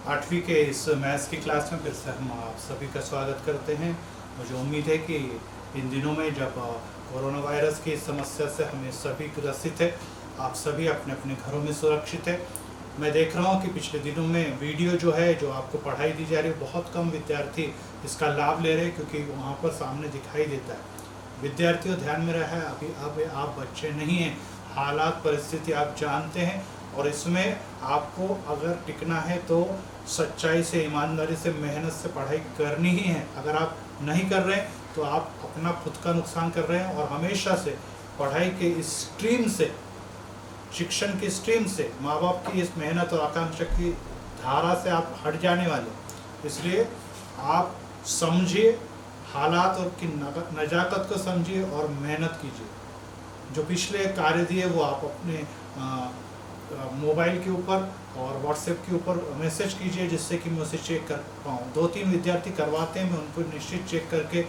8वीं के इस मैथ्स की क्लास में फिर से हम आप सभी का स्वागत करते हैं। मुझे उम्मीद है कि इन दिनों में जब कोरोना वायरस की समस्या से हमें सभी ग्रसित है, आप सभी अपने अपने घरों में सुरक्षित है। मैं देख रहा हूँ कि पिछले दिनों में वीडियो जो है, जो आपको पढ़ाई दी जा रही है, बहुत कम विद्यार्थी इसका लाभ ले रहे हैं, क्योंकि वहाँ पर सामने दिखाई देता है। विद्यार्थियों ध्यान में रहा है, अभी अब आप बच्चे नहीं हैं, हालात परिस्थिति आप जानते हैं, और इसमें आपको अगर टिकना है तो सच्चाई से, ईमानदारी से, मेहनत से पढ़ाई करनी ही है। अगर आप नहीं कर रहे हैं तो आप अपना खुद का नुकसान कर रहे हैं, और हमेशा से पढ़ाई के इस स्ट्रीम से, शिक्षण की स्ट्रीम से, माँ बाप की इस मेहनत और आकांक्षा की धारा से आप हट जाने वाले। इसलिए आप समझिए हालात और की नजाकत को समझिए और मेहनत कीजिए। जो पिछले कार्य दिए वो आप अपने मोबाइल के ऊपर और व्हाट्सएप के ऊपर मैसेज कीजिए, जिससे कि मैं उसे चेक कर पाऊँ। 2-3 विद्यार्थी करवाते हैं, मैं उनको निश्चित चेक करके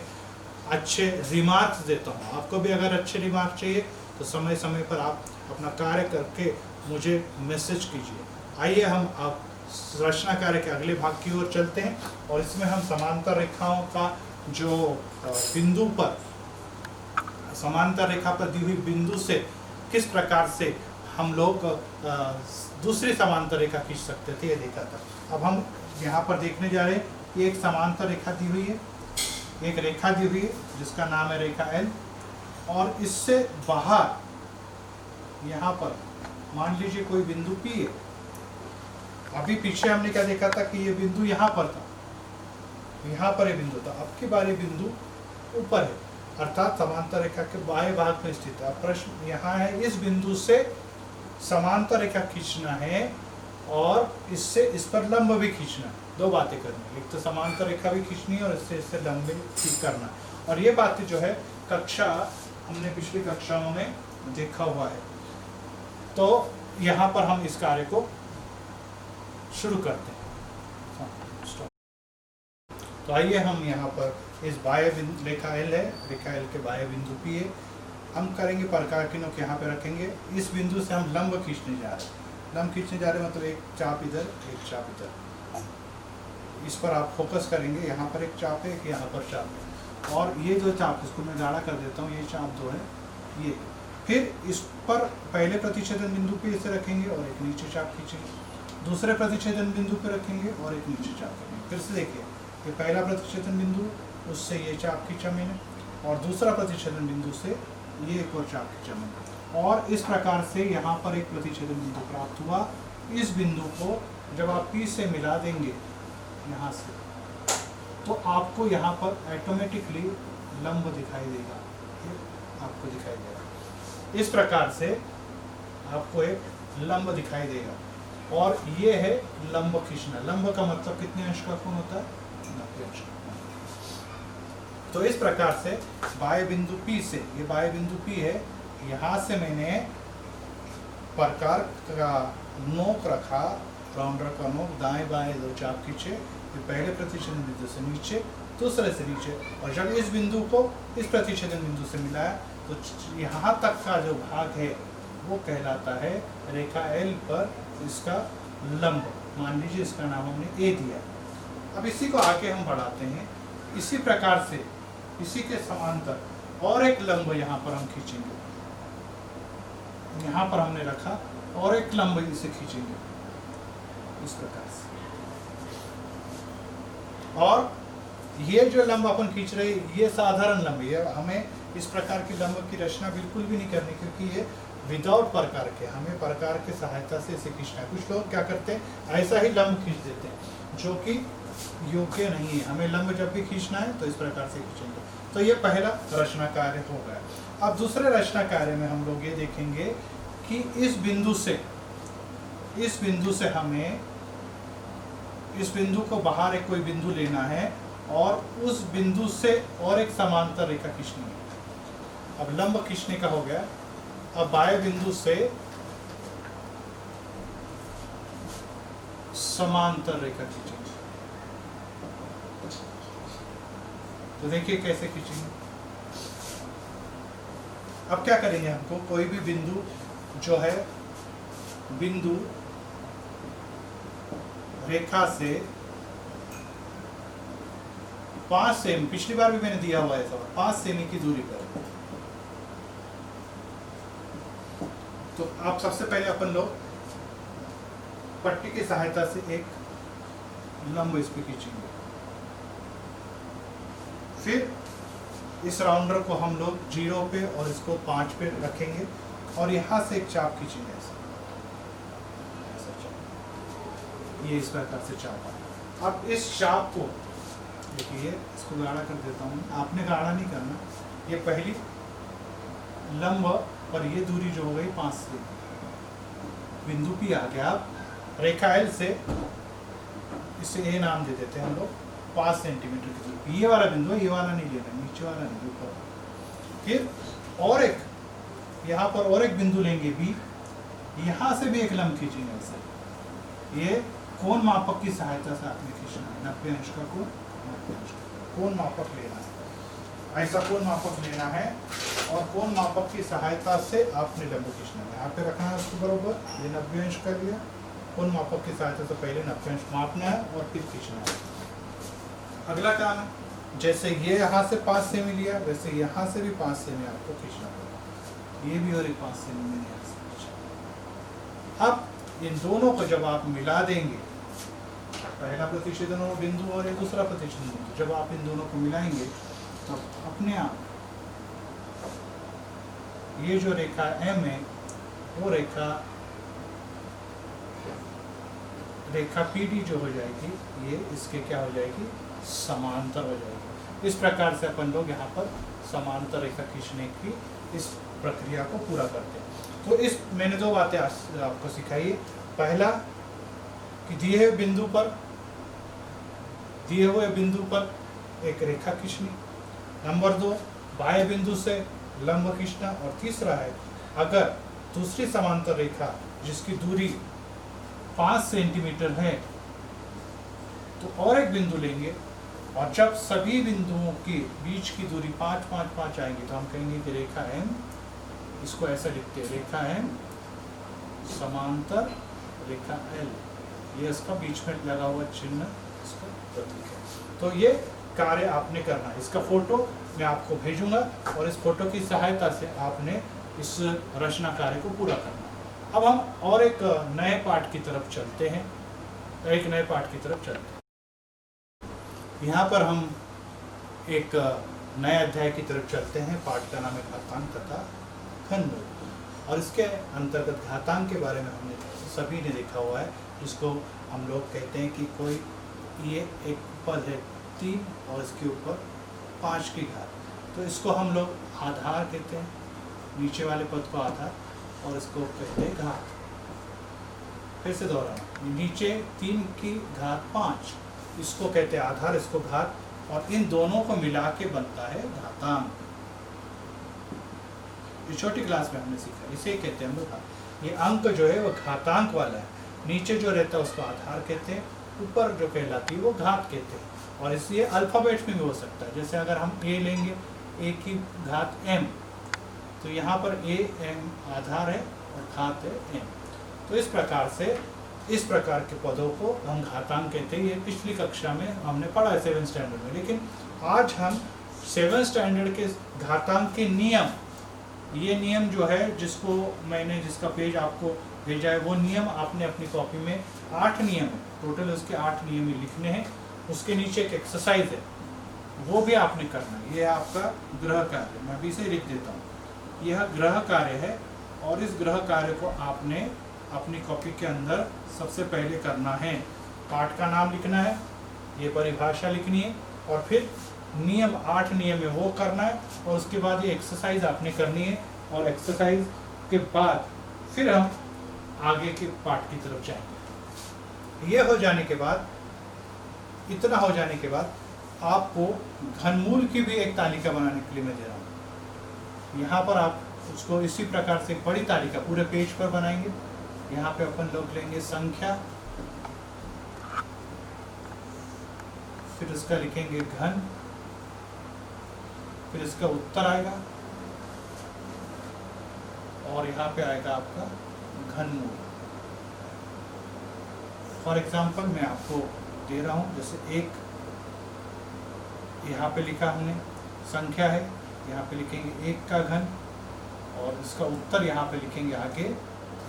अच्छे रिमार्क्स देता हूँ। आपको भी अगर अच्छे रिमार्क्स चाहिए तो समय समय पर आप अपना कार्य करके मुझे मैसेज कीजिए। आइए हम अब रचना कार्य के अगले भाग की ओर चलते हैं, और इसमें हम समांतर रेखाओं का जो बिंदु पर, समांतर रेखा पर दी हुई बिंदु से किस प्रकार से हम लोग दूसरी समांतर रेखा खींच सकते थे, ये देखा था। अब हम यहाँ पर देखने जा रहे हैं कि एक समांतर रेखा दी हुई है, एक रेखा दी हुई है जिसका नाम है रेखा एल, और इससे बाहर यहाँ पर मान लीजिए कोई बिंदु पी है। अभी पीछे हमने क्या देखा था कि ये बिंदु यहाँ पर था, यहाँ पर ये बिंदु था। अब की बार ये बिंदु ऊपर है, अर्थात समांतर रेखा के बाएं भाग में स्थित है। अब प्रश्न यहाँ है, इस बिंदु से समांतर रेखा खींचना है और इससे इस पर लंब भी खींचना है। दो बातें करनी है, एक तो समांतर रेखा भी खींचनी है और इससे लंब भी ठीक करना है। और ये बातें जो है कक्षा, हमने पिछली कक्षाओं में देखा हुआ है। तो यहाँ पर हम इस कार्य को शुरू करते हैं। तो आइए हम यहाँ पर इस बाह्य बिंदु, रेखा एल है, रेखा एल के बाह्य बिंदु पी है, हम करेंगे प्रकार की नोक यहाँ पे रखेंगे। इस बिंदु से हम लंब खींचने जा रहे हैं। लंब खींचने जा रहे हैं मतलब एक चाप इधर, एक चाप इधर। इस पर आप फोकस करेंगे, यहाँ पर एक चाप है, एक यहाँ पर चाप है, और ये जो चाप, इसको मैं गाढ़ा कर देता हूँ, ये चाप दो है ये। फिर इस पर पहले प्रतिच्छेदन बिंदु पे इसे रखेंगे और एक नीचे चाप खींचेंगे, दूसरे प्रतिच्छेदन बिंदु पे रखेंगे और एक नीचे चाप रखेंगे। फिर से देखिए, ये पहला प्रतिच्छेदन बिंदु, उससे ये चाप खींचा मैंने, और दूसरा प्रतिच्छेदन बिंदु से ये एक और चाप खींचा मैंने, और इस प्रकार से यहाँ पर एक प्रतिच्छेदन बिंदु प्राप्त हुआ। इस बिंदु को जब आप पी से मिला देंगे यहाँ से, तो आपको यहाँ पर ऑटोमेटिकली लंब दिखाई देगा, आपको दिखाई देगा। इस प्रकार से आपको एक लंब दिखाई देगा, और ये है लंब खींचना। लंब का मतलब कितने अंश का कोण होता है? 90 अंश का। तो इस प्रकार से बाह्य बिंदु P से, ये बाह्य बिंदु P है, यहाँ से मैंने प्रकार का नोक रखा, राउंडर का नोक, दाएं बाएं दो चाप खींचे, ये पहले प्रतिच्छेदन बिंदु से नीचे, दूसरे से नीचे, और जब इस बिंदु को इस प्रतिच्छेदन बिंदु से मिलाया तो यहाँ तक का जो भाग है वो कहलाता है रेखा एल पर इसका लंब। मान लीजिए इसका नाम हमने ए दिया। अब इसी को आगे हम बढ़ाते हैं। इसी प्रकार से इसी के समांतर और एक लंब यहाँ पर हम खींचेंगे, यहाँ पर हमने रखा, और एक लंब इसे खींचेंगे इस प्रकार से। और ये जो लंब अपन खींच रहे हैं ये साधारण लंब है, हमें इस प्रकार की लंब की रचना बिल्कुल भी नहीं करनी, क्योंकि ये विदाउट प्रकार के, हमें प्रकार के सहायता से इसे खींचना है। कुछ लोग क्या करते हैं, ऐसा ही लंब खींच देते हैं, जो कि योग्य नहीं है। हमें लंब जब भी खींचना है तो इस प्रकार से खींचेंगे। तो ये पहला रचना कार्य हो गया। अब दूसरे रचना कार्य में हम लोग ये देखेंगे कि इस बिंदु से हमें इस बिंदु को बाहर एक कोई बिंदु लेना है, और उस बिंदु से और एक समांतर रेखा खींचनी है। अब लंब खींचने का हो गया। अब बाह्य बिंदु से समांतर रेखा खींचेंगे। तो देखिए कैसे खींचेंगे। अब क्या करेंगे, हमको कोई भी बिंदु जो है, बिंदु रेखा से 5 सेमी, पिछली बार भी मैंने दिया हुआ है सवाल, 5 सेमी की दूरी पर। तो आप सबसे पहले अपन लोग पट्टी की सहायता से एक लंब इस पे खींचेंगे, फिर इस राउंडर को हम लोग 0 पे और इसको 5 पे रखेंगे और यहाँ से एक चाप खींचेंगे ऐसा चाप, ये इस प्रकार से चाप आएगा। अब इस चाप को देखिए, इसको गाढ़ा कर देता हूँ, आपने गाढ़ा नहीं करना, ये पहली लंब और ये दूरी जो हो गई 5 से बिंदु P आ गया। आप रेखा L से इसे A नाम दे देते हैं हम लोग, 5 सेंटीमीटर की दूरी, ये वाला बिंदु है, ये वाला नहीं लेना, नीचे वाला नहीं, ऊपर। फिर और एक यहाँ पर और एक बिंदु लेंगे B, यहाँ से भी एक लंब खींचेंगे ऐसे। ये कोण मापक की सहायता से आपने खींचना है, 90 अंश का कोण, 90 अंश का कोण मापक लेना है, ऐसा कोण मापक लेना है और कोण मापक की सहायता से आपने लंब खींचना है। यहाँ पे रखना है उसको बरोबर, ये 90 अंश का लिया, कोण मापक की सहायता से पहले 90 अंश मापना है और फिर खींचना है। अगला काम है, जैसे ये यहाँ से 5 सेमी लिया, वैसे यहाँ से भी 5 सेमी आपको खींचना पड़ेगा, ये भी और एक 5 सेमी मैंने यहाँ से खींचा। अब इन दोनों को जब आप मिला देंगे, पहला प्रतिच्छेदन बिंदु और एक दूसरा प्रतिच्छेदन बिंदु, जब आप इन दोनों को मिलाएंगे तो अपने आप ये जो रेखा M है वो रेखा PD जो हो जाएगी, ये इसके क्या हो जाएगी, समांतर हो जाएगी। इस प्रकार से अपन लोग यहाँ पर समांतर रेखा खींचने की इस प्रक्रिया को पूरा करते हैं। तो इस मैंने 2 बातें आपको सिखाई है। पहला कि दिए हुए बिंदु पर एक रेखा खींचनी, नंबर 2 बाएं बिंदु से लंब खींचना, और तीसरा है अगर दूसरी समांतर रेखा जिसकी दूरी 5 सेंटीमीटर है तो और एक बिंदु लेंगे, और जब सभी बिंदुओं के बीच की दूरी 5, 5, 5 आएंगी तो हम कहेंगे कि रेखा M, इसको ऐसा लिखते हैं, रेखा M समांतर रेखा L, ये इसका बीच में लगा हुआ चिन्ह इसका प्रतीक है। तो ये कार्य आपने करना है, इसका फोटो मैं आपको भेजूंगा और इस फोटो की सहायता से आपने इस रचना कार्य को पूरा करना है। अब हम और एक नए पाठ की तरफ चलते हैं, यहाँ पर हम एक नए अध्याय की तरफ चलते हैं। पाठ का नाम है घातांक तथा घनमूल, और इसके अंतर्गत घातांक के बारे में हमने सभी ने देखा हुआ है, जिसको हम लोग कहते हैं कि कोई ये एक पद है 3 और इसके ऊपर 5 की घात, तो इसको हम लोग आधार कहते हैं, नीचे वाले पद को आधार और इसको कहते हैं घात। फिर से दोहराना, नीचे 3 की घात 5, इसको कहते हैं आधार, इसको घात, और इन दोनों को मिला के बनता है घातांक। ये छोटी क्लास में हमने सीखा, इसे कहते हैं हम लोग। ये अंक जो है वो घातांक वाला है, नीचे जो रहता है उसको आधार कहते हैं, ऊपर जो कहलाती है वो घात कहते हैं। और इसलिए अल्फ़ाबेट में भी हो सकता है, जैसे अगर हम a लेंगे, a की घात m, तो यहाँ पर a m आधार है और घात है m। तो इस प्रकार से इस प्रकार के पदों को हम घातांक कहते हैं। ये पिछली कक्षा में हमने पढ़ा है 7th स्टैंडर्ड में, लेकिन आज हम 7th स्टैंडर्ड के घातांक के नियम, ये नियम जो है जिसका पेज आपको भेजा है, वो नियम आपने अपनी कॉपी में 8 नियम है, टोटल उसके 8 नियम ही लिखने हैं। उसके नीचे एक एक्सरसाइज है, वो भी आपने करना है। ये आपका गृह कार्य, मैं अभी से लिख देता हूँ, यह गृह कार्य है, और इस गृह कार्य को आपने अपनी कॉपी के अंदर सबसे पहले करना है। पाठ का नाम लिखना है, ये परिभाषा लिखनी है, और फिर नियम 8 नियम है वो करना है, और उसके बाद ये एक्सरसाइज आपने करनी है, और एक्सरसाइज के बाद फिर हम आगे के पाठ की तरफ जाएंगे। ये हो जाने के बाद, इतना हो जाने के बाद आपको घनमूल की भी एक तालिका बनाने के लिए मैं दे रहा हूँ। यहाँ पर आप उसको इसी प्रकार से बड़ी तालिका पूरे पेज पर बनाएंगे। यहाँ पे अपन लोग लेंगे संख्या, फिर इसका लिखेंगे घन, फिर इसका उत्तर आएगा, और यहाँ पे आएगा आपका घनमूल। फॉर एग्जाम्पल मैं आपको दे रहा हूँ, जैसे एक यहाँ पे लिखा हमने संख्या है, यहाँ पे लिखेंगे 1 का घन और इसका उत्तर यहाँ पे लिखेंगे आगे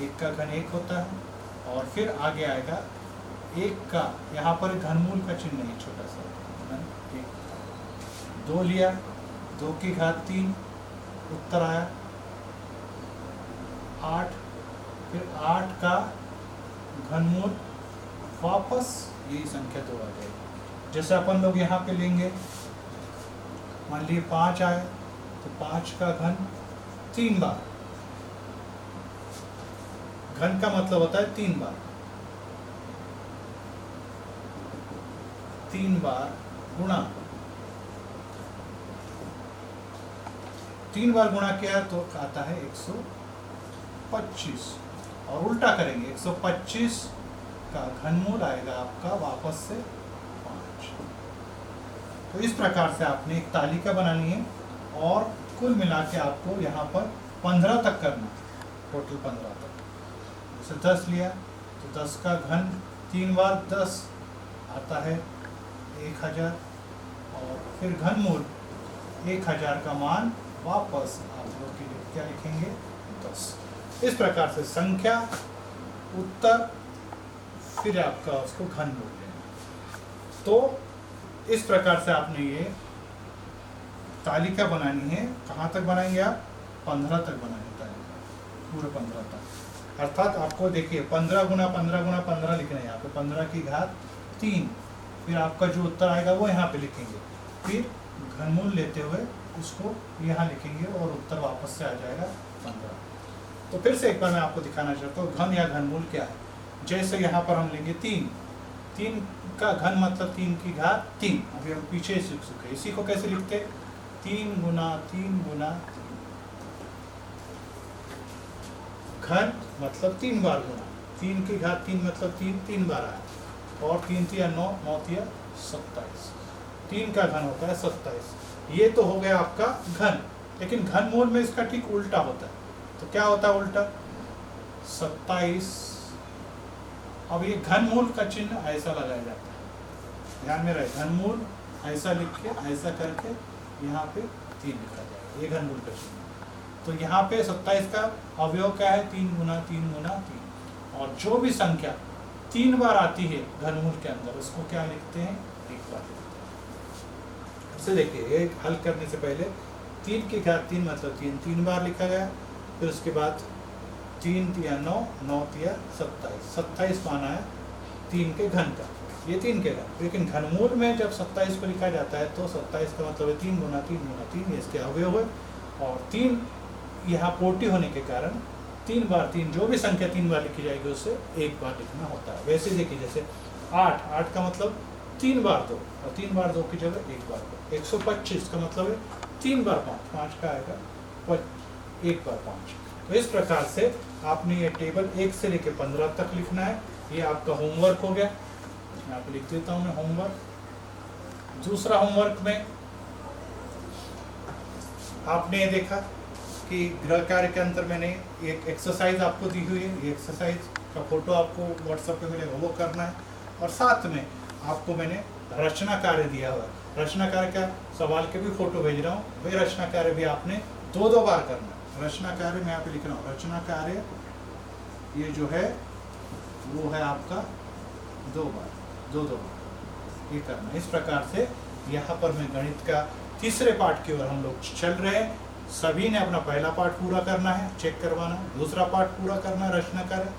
1 का घन 1 होता है, और फिर आगे आएगा 1 का, यहाँ पर घनमूल का चिन्ह है छोटा सा, 2 लिया, 2 की घात 3, उत्तर आया 8, फिर 8 का घनमूल वापस यही संख्या 2 आ जाएगी। जैसे अपन लोग यहाँ पे लेंगे, मान लीजिए 5 आए तो 5 का घन 3 बार, घन का मतलब होता है 3 बार, 3 बार गुणा, 3 बार गुणा किया तो आता है 125, और उल्टा करेंगे 125 का घनमूल आएगा आपका वापस से 5। तो इस प्रकार से आपने एक तालिका बनानी है और कुल मिला के आपको यहाँ पर 15 तक करना, टोटल 15 तक। जैसे 10 लिया तो 10 का घन 3 बार 10 आता है 1000, और फिर घनमूल 1000 का मान वापस आप लोग के लिए क्या लिखेंगे 10। इस प्रकार से संख्या, उत्तर, फिर आपका उसको घनमूल लेना। तो इस प्रकार से आपने ये तालिका बनानी है। कहाँ तक बनाएंगे आप? 15 तक बनाएंगे तालिका, पूरे 15 तक। अर्थात आपको देखिए 15 गुना 15 गुना 15 लिखना है यहाँ पे, 15 की घात 3, फिर आपका जो उत्तर आएगा वो यहाँ पे लिखेंगे, फिर घनमूल लेते हुए उसको यहाँ लिखेंगे और उत्तर वापस से आ जाएगा 15। तो फिर से एक बार मैं आपको दिखाना चाहता हूँ घन या घनमूल क्या है। जैसे यहाँ पर हम लेंगे 3 का घन मतलब 3 की घात 3, अभी हम पीछे सीख चुके। इसी को कैसे लिखते? 3 गुना 3 गुना 3, घन मतलब 3 बार गुना, 3 की घात 3 मतलब 3 बार आया, और 3 तिया 9, 9 तिया 27, 3 का घन होता है 27। ये तो हो गया आपका घन, लेकिन घनमूल में इसका ठीक उल्टा होता है। तो क्या होता है उल्टा? 27। अब ये घनमूल का चिन्ह ऐसा लगाया जाता है, ध्यान में रहे, घनमूल ऐसा लिख के ऐसा करके यहाँ पे 3 लिखा जाएगा, ये घनमूल का चिन्ह। तो यहाँ पे 27 का अवयव क्या है? 3 गुना 3 गुना 3, और जो भी संख्या 3 बार आती है घनमूल के अंदर उसको क्या लिखते हैं? 1 बार लिखते हैं। इससे देखिए ये हल करने से पहले 3 की घात 3 मतलब 3 बार लिखा गया, फिर उसके बाद 3 तिया 9, 9 तिया 27, 27 माना है 3 के घन का, ये 3 के घन। लेकिन घनमूल में जब 27 को लिखा जाता है तो 27 का मतलब है 3 गुना 3 गुना 3, ये इसके अवयव है, और 3 यहाँ पोटी होने के कारण 3 बार 3, जो भी संख्या 3 बार लिखी जाएगी उससे 1 बार लिखना होता है। वैसे देखिए जैसे 8 का मतलब 3 बार 2, और 3 बार 2 की जगह 1 बार 2। 125 का मतलब है 3 बार 5, 5 का आएगा 1 बार 5। तो इस प्रकार से आपने ये टेबल 1 से लेकर 15 तक लिखना है। ये आपका होमवर्क हो गया, मैं आपको लिख देता हूँ मैं होमवर्क। दूसरा होमवर्क में आपने ये देखा कि गृह कार्य के अंतर मैंने एक एक्सरसाइज आपको दी हुई है, ये एक्सरसाइज का फोटो आपको व्हाट्सएप पे मिलेगा, वो करना है। और साथ में आपको मैंने रचना कार्य दिया हुआ है, रचना कार्य का सवाल के भी फोटो भेज रहा हूँ, वे रचना कार्य भी आपने 2 बार करना है। रचना कार्य मैं यहाँ पे लिख रहा हूँ, रचना कार्य ये जो है वो है आपका 2 बार ये करना। इस प्रकार से यहाँ पर मैं गणित का तीसरे पाठ की ओर हम लोग चल रहे हैं। सभी ने अपना पहला पाठ पूरा करना है, चेक करवाना है, दूसरा पाठ पूरा करना है रचना कार्य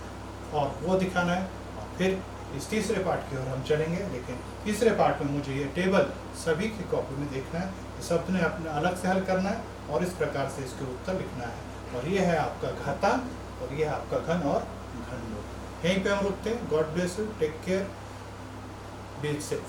और वो दिखाना है, और फिर इस तीसरे पाठ की ओर हम चलेंगे। लेकिन तीसरे पाठ में मुझे ये टेबल सभी की कॉपी में देखना है, सब ने अपने अलग से हल करना है और इस प्रकार से इसके उत्तर लिखना है। और ये है आपका घातांक और ये है आपका घन और घनमूल। यहीं पे हम रुकते हैं। God bless you, take care, be safe.